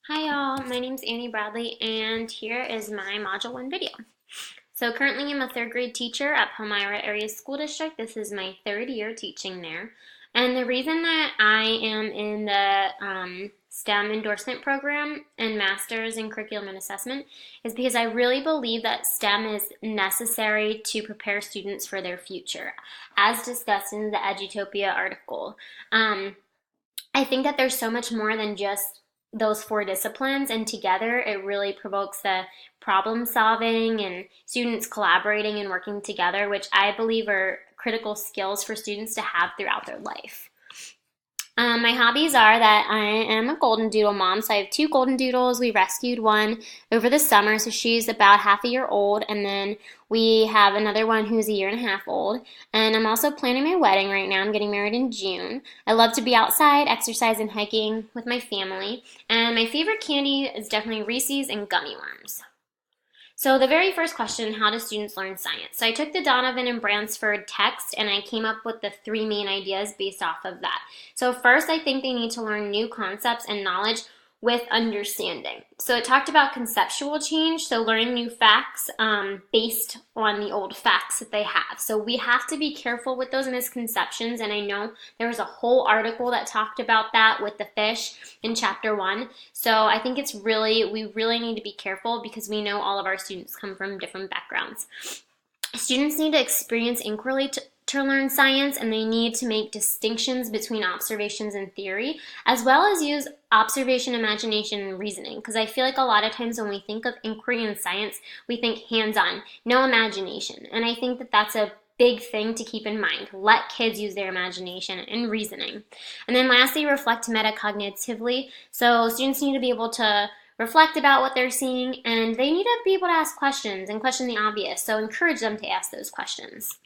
Hi y'all, my name is Annie Bradley and here is my Module 1 video. So currently I'm a third grade teacher at Palmyra Area School District. This is my third year teaching there. And the reason that I am in the STEM endorsement program and Masters in Curriculum and Assessment is because I really believe that STEM is necessary to prepare students for their future, as discussed in the Edutopia article. I think that there's so much more than just those four disciplines, and together it really provokes the problem solving and students collaborating and working together, which I believe are critical skills for students to have throughout their life. My hobbies are that I am a golden doodle mom, so I have two golden doodles. We rescued one over the summer, so she's about half a year old, and then we have another one who's a year and a half old. And I'm also planning my wedding right now. I'm getting married in June. I love to be outside, exercise, and hiking with my family. And my favorite candy is definitely Reese's and gummy worms. So the very first question, how do students learn science? So I took the Donovan and Bransford text and I came up with the three main ideas based off of that. So first, I think they need to learn new concepts and knowledge with understanding. So it talked about conceptual change, so learning new facts based on the old facts that they have. So we have to be careful with those misconceptions, and I know there was a whole article that talked about that with the fish in chapter 1. So I think we really need to be careful because we know all of our students come from different backgrounds. Students need to experience inquiry to learn science, and they need to make distinctions between observations and theory, as well as use observation, imagination, and reasoning. Because I feel like a lot of times when we think of inquiry in science, we think hands-on, no imagination. And I think that that's a big thing to keep in mind. Let kids use their imagination and reasoning. And then lastly, reflect metacognitively. So students need to be able to reflect about what they're seeing, and they need to be able to ask questions and question the obvious. So encourage them to ask those questions.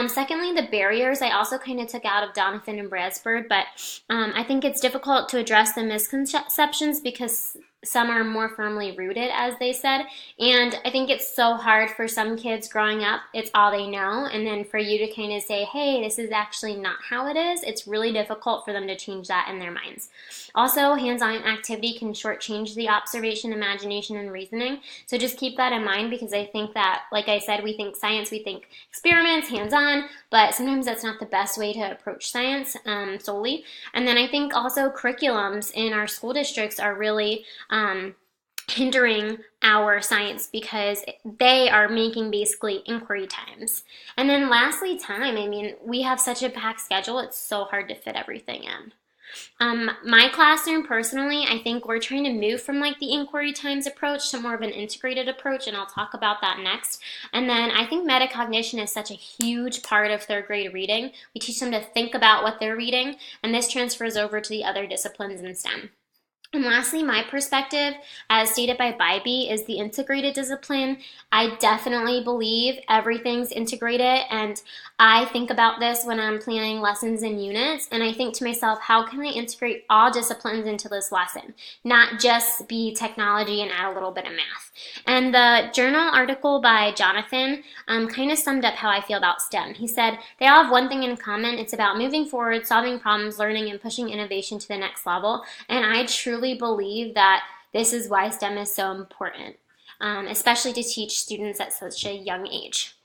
Secondly, the barriers I also kind of took out of Donovan and Bransford, but I think it's difficult to address the misconceptions because some are more firmly rooted, as they said, and I think it's so hard for some kids growing up, it's all they know, and then for you to kind of say, hey, this is actually not how it is, it's really difficult for them to change that in their minds. Also, hands-on activity can shortchange the observation, imagination, and reasoning, so just keep that in mind because I think that, like I said, we think science, we think experiments, hands-on, but sometimes that's not the best way to approach science solely. And then I think also curriculums in our school districts are really hindering our science because they are making basically inquiry times. And then lastly, time. I mean, we have such a packed schedule, it's so hard to fit everything in. My classroom personally, I think we're trying to move from like the inquiry times approach to more of an integrated approach, and I'll talk about that next. And then I think metacognition is such a huge part of third grade reading. We teach them to think about what they're reading, and this transfers over to the other disciplines in STEM. And lastly, my perspective, as stated by Bybee, is the integrated discipline. I definitely believe everything's integrated, and I think about this when I'm planning lessons and units, and I think to myself, how can I integrate all disciplines into this lesson? Not just be technology and add a little bit of math. And the journal article by Jonathan kind of summed up how I feel about STEM. He said, they all have one thing in common. It's about moving forward, solving problems, learning, and pushing innovation to the next level. And I truly believe that this is why STEM is so important, especially to teach students at such a young age.